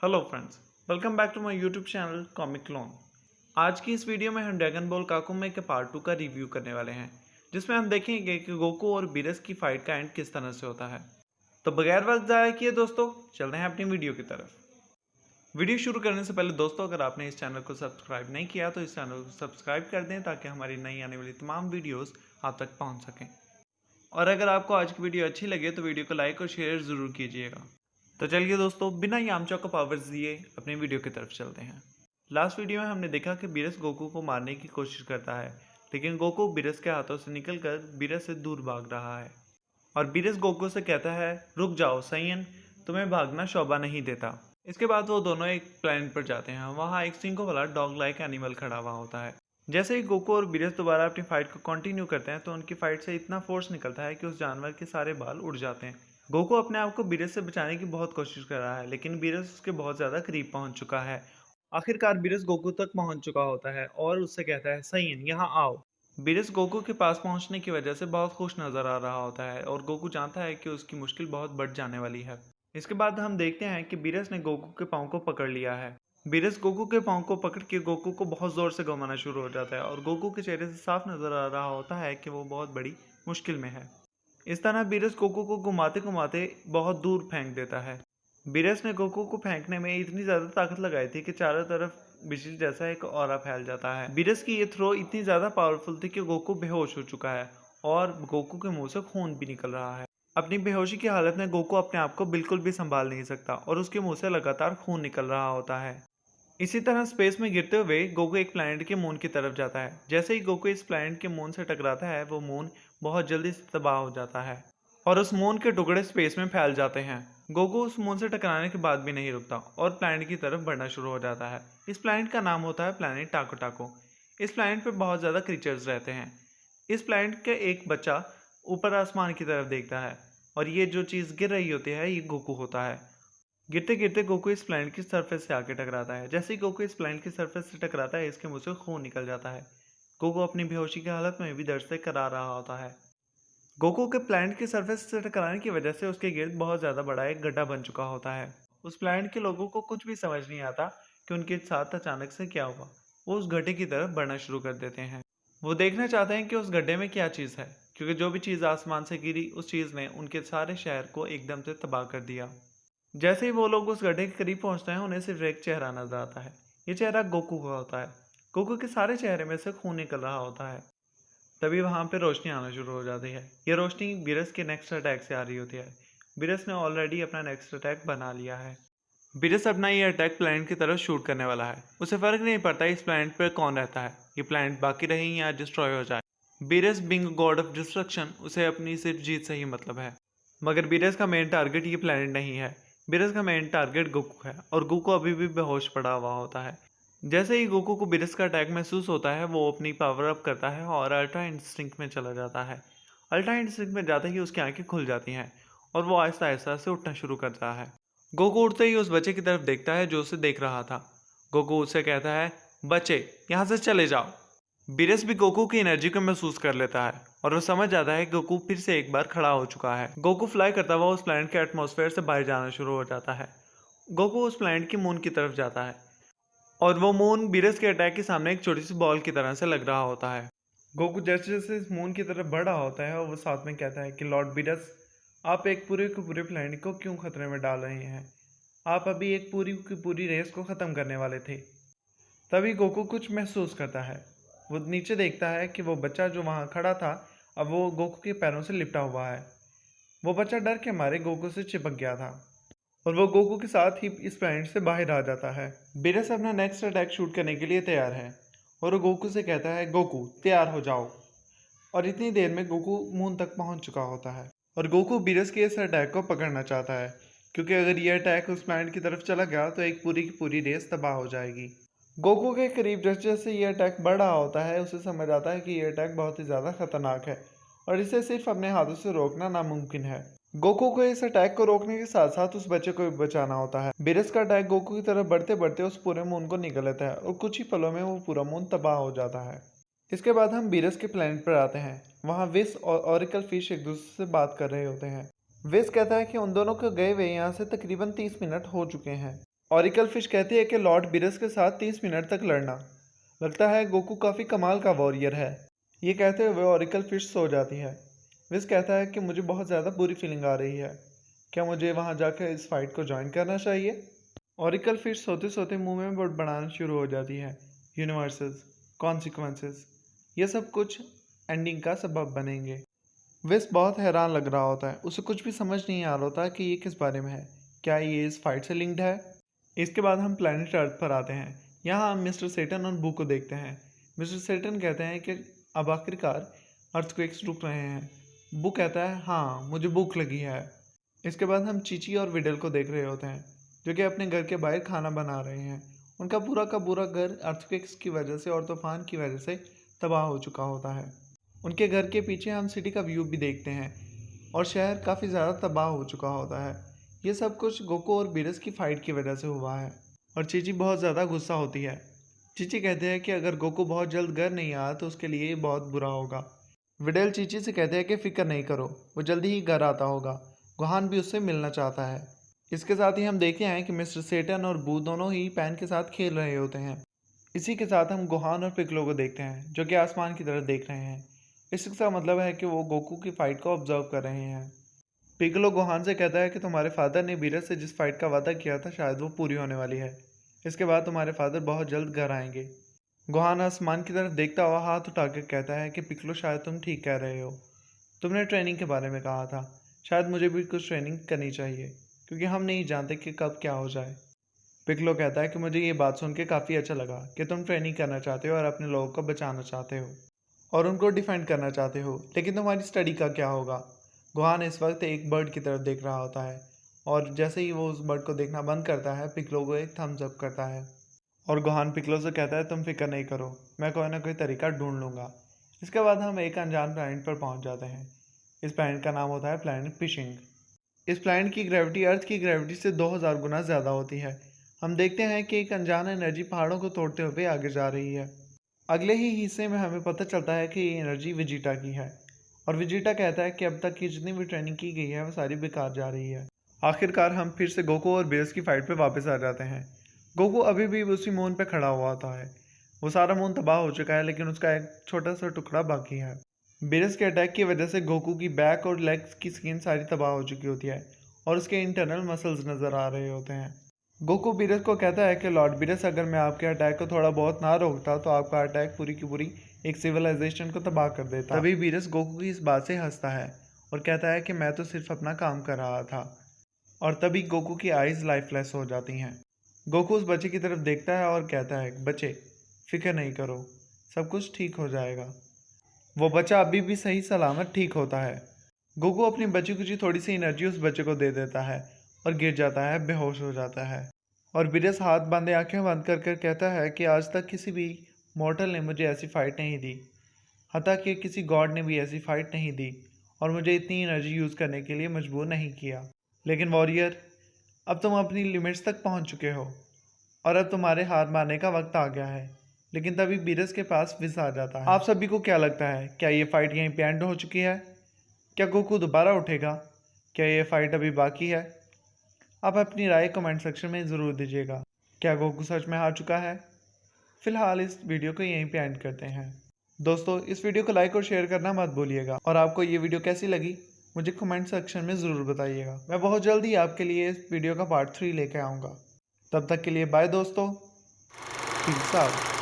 Hello friends, welcome back to my YouTube channel comic clone. आज की इस video में हम ड्रैगन बॉल काकुमे के पार्ट 2 का रिव्यू करने वाले हैं, जिसमें हम देखेंगे कि गोकू और बीरस की फाइट का एंड किस तरह से होता है। तो बगैर वक्त ज़ाया किए दोस्तों चल रहे हैं अपनी वीडियो की तरफ। वीडियो शुरू करने से पहले दोस्तों, अगर आपने इस चैनल को सब्सक्राइब नहीं किया तो इस चैनल को सब्सक्राइब कर दें ताकि हमारी नई आने वाली तमाम वीडियोज़ आप तक पहुँच सकें। और अगर आपको आज की वीडियो अच्छी लगे तो वीडियो को लाइक और शेयर ज़रूर कीजिएगा। तो चलिए दोस्तों, बिना यामचा को पावर्स दिए अपनी वीडियो की तरफ चलते हैं। लास्ट वीडियो में हमने देखा कि बीरस गोकू को मारने की कोशिश करता है, लेकिन गोकू बीरस के हाथों से निकलकर बीरस से दूर भाग रहा है और बीरस गोकू से कहता है, रुक जाओ सैयन, तुम्हें भागना शोभा नहीं देता। इसके बाद वो दोनों एक प्लेनेट पर जाते हैं। वहाँ एक सिंगों वाला डॉग लाइक एनिमल खड़ा हुआ होता है। जैसे ही गोकू और बीरस दोबारा अपनी फाइट को कंटिन्यू करते हैं तो उनकी फाइट से इतना फोर्स निकलता है कि उस जानवर के सारे बाल उड़ जाते हैं। गोकू अपने आप को बीरस से बचाने की बहुत कोशिश कर रहा है, लेकिन बीरस उसके बहुत ज़्यादा करीब पहुंच चुका है। आखिरकार बीरस गोकू तक पहुंच चुका होता है और उससे कहता है, सैयन यहाँ आओ। बीरस गोकू के पास पहुंचने की वजह से बहुत खुश नजर आ रहा होता है और गोकू जानता है कि उसकी मुश्किल बहुत बढ़ जाने वाली है। इसके बाद हम देखते हैं कि बीरस ने गोकू के पाँव को पकड़ लिया है। बीरस गोकू के पाँव को पकड़ के गोकू को बहुत ज़ोर से घुमाना शुरू हो जाता है और गोकू के चेहरे से साफ नजर आ रहा होता है कि वो बहुत बड़ी मुश्किल में है। इस तरह बीरस गोकू को घुमाते घुमाते बहुत दूर फेंक देता है। बीरस ने गोकू को फेंकने में इतनी ज़्यादा ताकत लगाई थी कि चारों तरफ बिजली जैसा एक ऑरा फैल जाता है। बीरस की ये थ्रो इतनी ज़्यादा पावरफुल थी कि गोकू बेहोश हो चुका है और गोकू के मुंह से खून भी निकल रहा है। अपनी बेहोशी की हालत में गोकू अपने आप को बिल्कुल भी संभाल नहीं सकता और उसके मुंह से लगातार खून निकल रहा होता है। इसी तरह स्पेस में गिरते हुए गोकू एक प्लैनेट के मून की तरफ जाता है। जैसे ही गोकू इस प्लैनेट के मून से टकराता है, वो मून बहुत जल्दी से तबाह हो जाता है और उस मून के टुकड़े स्पेस में फैल जाते हैं। गोकू उस मून से टकराने के बाद भी नहीं रुकता और प्लैनेट की तरफ बढ़ना शुरू हो जाता है। इस प्लैनेट का नाम होता है प्लैनेट टाको टाको। इस प्लैनेट पे बहुत ज़्यादा क्रीचर्स रहते हैं। इस प्लैनेट का एक बच्चा ऊपर आसमान की तरफ देखता है और ये जो चीज़ गिर रही होती है ये गोकू होता है। गिरते गिरते गोकू इस प्लैनेट की सरफेस से आके टकराता है। जैसे ही गोकू इस प्लैनेट की सरफेस से टकराता है, इसके मुंह से खून निकल जाता है। गोकू अपनी बेहोशी की हालत में भी दर्द से करा रहा होता है। गोकू के प्लैनेट की सरफेस से टकराने की वजह से उसके गिर्द बहुत ज़्यादा बड़ा एक गड्ढा बन चुका होता है। उस प्लैनेट के लोगों को कुछ भी समझ नहीं आता कि उनके साथ अचानक से क्या हुआ। वो उस गड्ढे की तरफ बढ़ना शुरू कर देते हैं। वो देखना चाहते हैं कि उस गड्ढे में क्या चीज़ है, क्योंकि जो भी चीज़ आसमान से गिरी उस चीज़ ने उनके सारे शहर को एकदम से तबाह कर दिया। जैसे ही वो लोग उस गड्ढे के करीब पहुंचते हैं, उन्हें सिर्फ एक चेहरा नजर आता है। ये चेहरा गोकू का होता है। गोकू के सारे चेहरे में से खून निकल रहा होता है। तभी वहां पे रोशनी आना शुरू हो जाती है। ये रोशनी बीरस के नेक्स्ट अटैक से आ रही होती है। बीरस ने ऑलरेडी अपना नेक्स्ट अटैक बना लिया है। बीरस अपना ये अटैक प्लैनेट की तरफ शूट करने वाला है। उसे फर्क नहीं पड़ता इस प्लैनेट पर कौन रहता है, ये प्लैनेट बाकी रहे या डिस्ट्रॉय हो जाए। Beerus being god of destruction, उसे अपनी सिर्फ जीत से ही मतलब है। मगर बीरस का मेन टारगेट ये प्लैनेट नहीं है। बीरस का मेन टारगेट गोकू है और गोकू अभी भी बेहोश पड़ा हुआ होता है। जैसे ही गोकू को बीरस का अटैक महसूस होता है, वो अपनी पावर अप करता है और अल्ट्रा इंस्टिंक्ट में चला जाता है। अल्ट्रा इंस्टिंक्ट में जाते ही उसकी आंखें खुल जाती हैं और वो आहिस्ता आहिस्ता से उठना शुरू करता है। गोकू उठते ही उस बच्चे की तरफ देखता है जो उसे देख रहा था। गोकू उससे कहता है, बच्चे यहाँ से चले जाओ। बीरस भी गोकू की एनर्जी को महसूस कर लेता है और वो समझ जाता है कि गोकू फिर से एक बार खड़ा हो चुका है। गोकू फ्लाई करता हुआ उस प्लैनेट के एटमॉस्फेयर से बाहर जाना शुरू हो जाता है। गोकू उस प्लैनेट की मून की तरफ जाता है और वो मून बीरस के अटैक के सामने एक छोटी सी बॉल की तरह से लग रहा होता है। गोकू जैसे जैसे इस मून की तरफ बढ़ रहा होता है और वो साथ में कहता है कि लॉर्ड बीरस, आप एक पूरे के पूरे प्लैनेट को क्यों खतरे में डाल रहे हैं? आप अभी एक पूरी की पूरी रेस को ख़त्म करने वाले थे। तभी गोकू कुछ महसूस करता है। वो नीचे देखता है कि वो बच्चा जो वहाँ खड़ा था, अब वो गोकू के पैरों से लिपटा हुआ है। वो बच्चा डर के मारे गोकू से चिपक गया था और वो गोकू के साथ ही इस प्लैनेट से बाहर आ जाता है। बीरस अपना नेक्स्ट अटैक शूट करने के लिए तैयार है और वो गोकू से कहता है, गोकू तैयार हो जाओ। और इतनी देर में गोकू मून तक पहुंच चुका होता है और गोकू बीरस के इस अटैक को पकड़ना चाहता है, क्योंकि अगर ये अटैक उस प्लैनेट की तरफ चला गया तो एक पूरी की पूरी रेस तबाह हो जाएगी। गोकू के करीब जैसे जैसे ये अटैक बढ़ रहा होता है, उसे समझ आता है कि ये अटैक बहुत ही ज़्यादा खतरनाक है और इसे सिर्फ अपने हाथों से रोकना नामुमकिन है। गोकू को इस अटैक को रोकने के साथ साथ उस बच्चे को भी बचाना होता है। बीरस का अटैक गोकू की तरफ बढ़ते बढ़ते उस पूरे मून को निकल लेता है और कुछ ही पलों में वो पूरा मून तबाह हो जाता है। इसके बाद हम बीरस के प्लैनेट पर आते हैं। वहाँ विस और ऑरिकल फिश एक दूसरे से बात कर रहे होते हैं। विस कहता है कि उन दोनों को गए हुए यहाँ से तकरीबन 30 मिनट हो चुके हैं। ऑरिकल फिश कहती है कि लॉर्ड बीरस के साथ 30 मिनट तक लड़ना। लगता है गोकू काफ़ी कमाल का वॉरियर है। ये कहते हुए ऑरिकल फिश सो जाती है। विस कहता है कि मुझे बहुत ज़्यादा बुरी फीलिंग आ रही है, क्या मुझे वहाँ जाकर इस फाइट को ज्वाइन करना चाहिए। ऑरिकल फिश सोते सोते मुंह में बड़बड़ाना शुरू हो जाती है। यूनिवर्सेस, कॉन्सिक्वेंसेस, ये सब कुछ एंडिंग का सबब बनेंगे। विस बहुत हैरान लग रहा होता है, उसे कुछ भी समझ नहीं आ रहा होता कि ये किस बारे में है, क्या ये इस फाइट से लिंक्ड है। इसके बाद हम प्लैनेट अर्थ पर आते हैं। यहाँ हम मिस्टर सेटन और बू को देखते हैं। मिस्टर सेटन कहते हैं कि अब आखिरकार अर्थक्वेक्स रुक रहे हैं। बू कहता है हाँ मुझे भूख लगी है। इसके बाद हम चीची और विडल को देख रहे होते हैं जो कि अपने घर के बाहर खाना बना रहे हैं। उनका पूरा का पूरा घर अर्थक्वेक्स की वजह से और तूफान की वजह से तबाह हो चुका होता है। उनके घर के पीछे हम सिटी का व्यू भी देखते हैं और शहर काफ़ी ज़्यादा तबाह हो चुका होता है। ये सब कुछ गोकू और बीरस की फाइट की वजह से हुआ है और चीची बहुत ज़्यादा गुस्सा होती है। चीची कहते हैं कि अगर गोकू बहुत जल्द घर नहीं आया तो उसके लिए बहुत बुरा होगा। विडेल चीची से कहते हैं कि फिक्र नहीं करो, वो जल्दी ही घर आता होगा। गोहान भी उससे मिलना चाहता है। इसके साथ ही हम देखते हैं कि मिस्टर सेटन और बू दोनों ही पैन के साथ खेल रहे होते हैं। इसी के साथ हम गोहान और पिकलो को देखते हैं जो कि आसमान की तरफ देख रहे हैं। इसका मतलब है कि वो गोकू की फाइट को ऑब्जर्व कर रहे हैं। पिकलो गोहान से कहता है कि तुम्हारे फादर ने बीरस से जिस फाइट का वादा किया था शायद वो पूरी होने वाली है। इसके बाद तुम्हारे फादर बहुत जल्द घर आएंगे। गोहान आसमान की तरफ देखता हुआ हाथ उठाकर कहता है कि पिकलो शायद तुम ठीक कह रहे हो। तुमने ट्रेनिंग के बारे में कहा था, शायद मुझे भी कुछ ट्रेनिंग करनी चाहिए क्योंकि हम नहीं जानते कि कब क्या हो जाए। पिकलो कहता है कि मुझे ये बात सुन के काफ़ी अच्छा लगा कि तुम ट्रेनिंग करना चाहते हो और अपने लोगों को बचाना चाहते हो और उनको डिफेंड करना चाहते हो, लेकिन तुम्हारी स्टडी का क्या होगा। गोहान इस वक्त एक बर्ड की तरफ देख रहा होता है और जैसे ही वो उस बर्ड को देखना बंद करता है पिकलो को एक थम्स अप करता है और गोहान पिकलो से कहता है तुम फिक्र नहीं करो, मैं कोई ना कोई तरीका ढूंढ लूँगा। इसके बाद हम एक अनजान प्लैनेट पर पहुँच जाते हैं। इस प्लैनेट का नाम होता है प्लैनेट फिशिंग। इस प्लैनेट की ग्रेविटी अर्थ की ग्रेविटी से 2000 गुना ज़्यादा होती है। हम देखते हैं कि एक अनजान एनर्जी पहाड़ों को तोड़ते हुए आगे जा रही है। अगले ही हिस्से में हमें पता चलता है कि ये एनर्जी वेजिटा की है और वेजिटा कहता है कि अब तक की जितनी भी ट्रेनिंग की गई है वो सारी बेकार जा रही है। आखिरकार हम फिर से गोकू और बीरस की फाइट पे वापस आ जाते हैं। गोकू अभी भी उसी मून पे खड़ा हुआ होता है। वो सारा मून तबाह हो चुका है लेकिन उसका एक छोटा सा टुकड़ा बाकी है। बीरस के अटैक की वजह से गोकू की बैक और लेग्स की स्किन सारी तबाह हो चुकी होती है और उसके इंटरनल मसल्स नज़र आ रहे होते हैं। गोकू बीरस को कहता है कि लॉर्ड बीरस अगर मैं आपके अटैक को थोड़ा बहुत ना रोकता तो आपका अटैक पूरी की पूरी एक सिविलाइजेशन को तबाह कर देता। तभी बीरस गोकू की इस बात से हंसता है और कहता है कि मैं तो सिर्फ अपना काम कर रहा था। और तभी गोकू की आइज़ लाइफलेस हो जाती हैं। गोकू उस बच्चे की तरफ देखता है और कहता है बच्चे फिक्र नहीं करो, सब कुछ ठीक हो जाएगा। वो बच्चा अभी भी सही सलामत ठीक होता है। गोकू अपनी बची कुची थोड़ी सी एनर्जी उस बच्चे को दे देता है और गिर जाता है, बेहोश हो जाता है। और बीरस हाथ बांधे आंखें बंद कर कर कहता है कि आज तक किसी भी मॉर्टल ने मुझे ऐसी फ़ाइट नहीं दी, हत्ता कि किसी गॉड ने भी ऐसी फ़ाइट नहीं दी और मुझे इतनी एनर्जी यूज़ करने के लिए मजबूर नहीं किया। लेकिन वॉरियर, अब तुम अपनी लिमिट्स तक पहुंच चुके हो और अब तुम्हारे हार मारने का वक्त आ गया है। लेकिन तभी बीरस के पास विस आ जाता है। आप सभी को क्या लगता है, क्या ये फाइट यहीं पे एंड हो चुकी है? क्या गोकू दोबारा उठेगा? क्या ये फाइट अभी बाकी है? आप अपनी राय कमेंट सेक्शन में ज़रूर दीजिएगा। क्या गोकू सच में हार चुका है? फिलहाल इस वीडियो को यहीं पे एंड करते हैं। दोस्तों, इस वीडियो को लाइक और शेयर करना मत भूलिएगा और आपको ये वीडियो कैसी लगी मुझे कमेंट सेक्शन में ज़रूर बताइएगा। मैं बहुत जल्दी आपके लिए इस वीडियो का पार्ट 3 लेकर आऊँगा। तब तक के लिए बाय दोस्तों, पीस आउट।